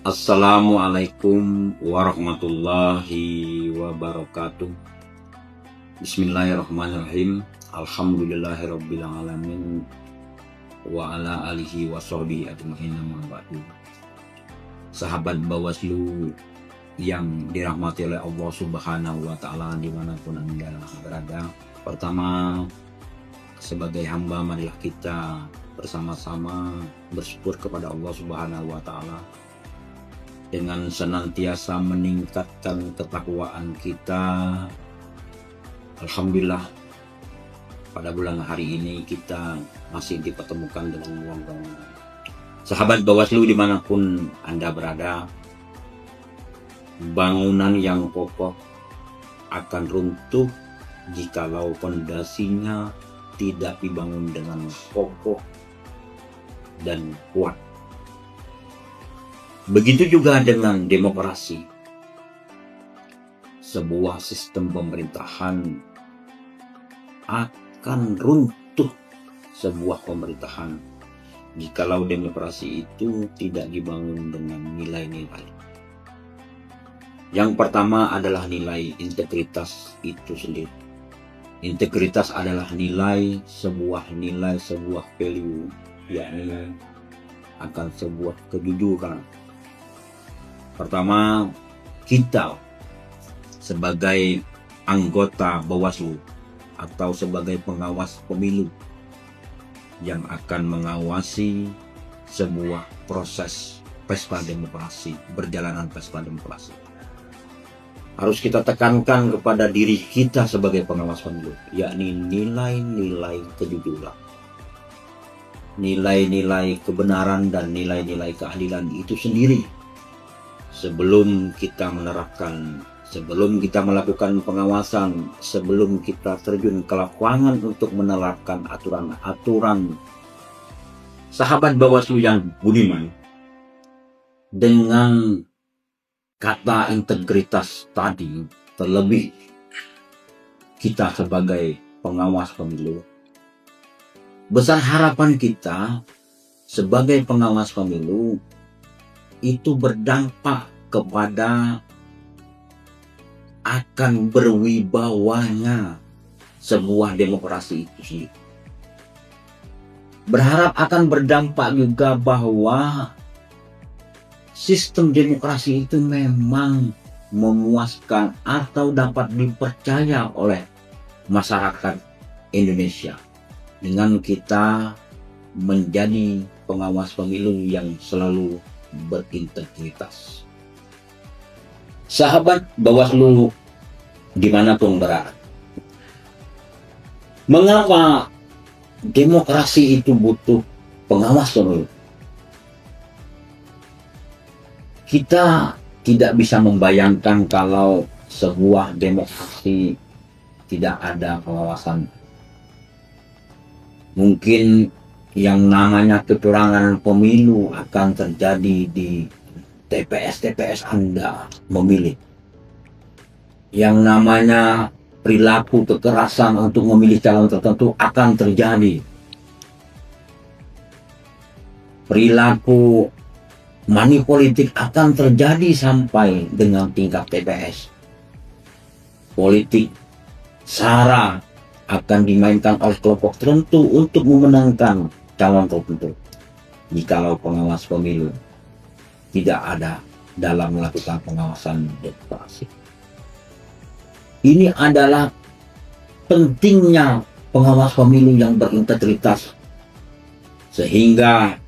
Assalamualaikum warahmatullahi wabarakatuh. Bismillahirrahmanirrahim. Alhamdulillahirabbil alamin wa ala alihi wa sahbihi ajmain amma ba'du. Sahabat Bawaslu yang dirahmati oleh Allah Subhanahu wa taala dimanapun Anda berada. Pertama, sebagai hamba marilah kita bersama-sama bersyukur kepada Allah Subhanahu wa taala dengan senantiasa meningkatkan ketakwaan kita. Alhamdulillah, pada bulan hari ini kita masih dipertemukan dengan uang. Sahabat Bawaslu dimanapun Anda berada, bangunan yang kokoh akan runtuh jikalau fondasinya tidak dibangun dengan kokoh dan kuat. Begitu juga dengan demokrasi. Sebuah sistem pemerintahan akan runtuh sebuah pemerintahan jikalau demokrasi itu tidak dibangun dengan nilai-nilai. Yang pertama adalah nilai integritas itu sendiri. Integritas adalah sebuah value, yakni akan sebuah kejujuran. Pertama, kita sebagai anggota Bawaslu atau sebagai pengawas pemilu yang akan mengawasi sebuah proses pesta demokrasi, berjalanan pesta demokrasi, harus kita tekankan kepada diri kita sebagai pengawas pemilu, yakni nilai-nilai kejujuran, nilai-nilai kebenaran dan nilai-nilai keadilan itu sendiri. Sebelum kita menerapkan, sebelum kita melakukan pengawasan, sebelum kita terjun ke lapangan untuk menerapkan aturan-aturan, sahabat Bawaslu yang budiman, dengan kata integritas tadi, terlebih kita sebagai pengawas pemilu, besar harapan kita sebagai pengawas pemilu itu berdampak kepada akan berwibawanya sebuah demokrasi itu sendiri. Berharap akan berdampak juga bahwa sistem demokrasi itu memang memuaskan atau dapat dipercaya oleh masyarakat Indonesia dengan kita menjadi pengawas pemilu yang selalu berintegritas. Sahabat Bawaslu dimanapun berada, mengapa demokrasi itu butuh pengawas pemilu? Kita tidak bisa membayangkan kalau sebuah demokrasi tidak ada pengawasan. Mungkin yang namanya kecurangan pemilu akan terjadi di TPS Anda memilih. Yang namanya perilaku kekerasan untuk memilih calon tertentu akan terjadi. Perilaku money politik akan terjadi sampai dengan tingkat TPS. Politik sara akan dimainkan oleh kelompok tertentu untuk memenangkan calon tertentu. Jikalau pengawas pemilu tidak ada dalam melakukan pengawasan demokrasi. Ini adalah pentingnya pengawas pemilu yang berintegritas, sehingga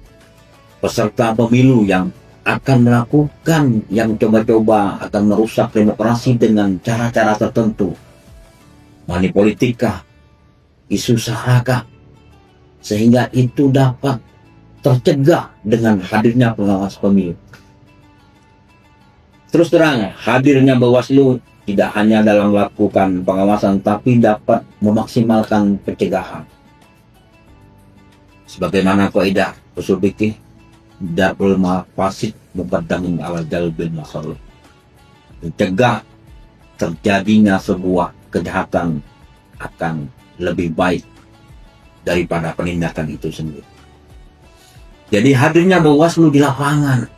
peserta pemilu yang akan melakukan yang coba-coba akan merusak demokrasi dengan cara-cara tertentu, money politika, isu sara, sehingga itu dapat tercegah dengan hadirnya pengawas pemilu. Terus terang, hadirnya Bawaslu tidak hanya dalam melakukan pengawasan, tapi dapat memaksimalkan pencegahan. Sebagaimana kaidah usul fikih, darul mafasid muqaddamun ala jalbil masalih. Mencegah terjadinya sebuah kejahatan akan lebih baik daripada penindakan itu sendiri. Jadi hadirnya Bawaslu di lapangan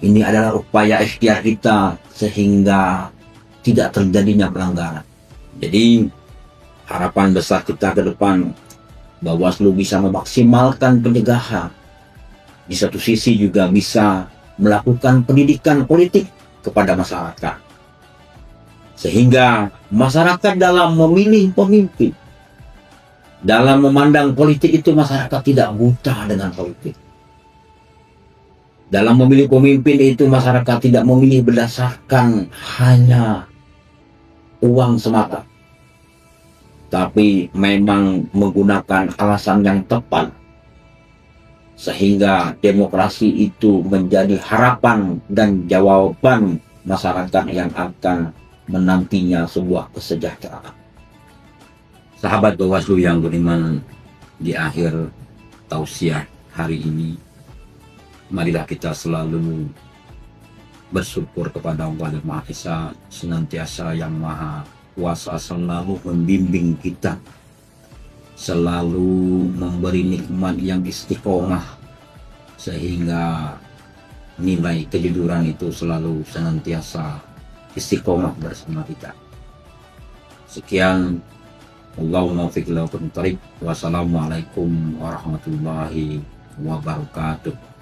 Ini adalah upaya ikhtiar kita sehingga tidak terjadinya pelanggaran. Jadi harapan besar kita ke depan, Bawaslu bisa memaksimalkan pencegahan. Di satu sisi juga bisa melakukan pendidikan politik kepada masyarakat. Sehingga masyarakat dalam memilih pemimpin, dalam memandang politik itu masyarakat tidak buta dengan politik. Dalam memilih pemimpin itu masyarakat tidak memilih berdasarkan hanya uang semata, tapi memang menggunakan alasan yang tepat, sehingga demokrasi itu menjadi harapan dan jawaban masyarakat yang akan menantinya sebuah kesejahteraan. Sahabat Bawaslu yang beriman, di akhir tausiah hari ini, marilah kita selalu bersyukur kepada Allah yang Maha Esa, senantiasa yang Maha Kuasa selalu membimbing kita, selalu memberi nikmat yang istiqomah, sehingga nilai kejujuran itu selalu senantiasa istiqomah bersama kita. Sekian, Allahumma fiqh lahu. Wassalamualaikum warahmatullahi wabarakatuh.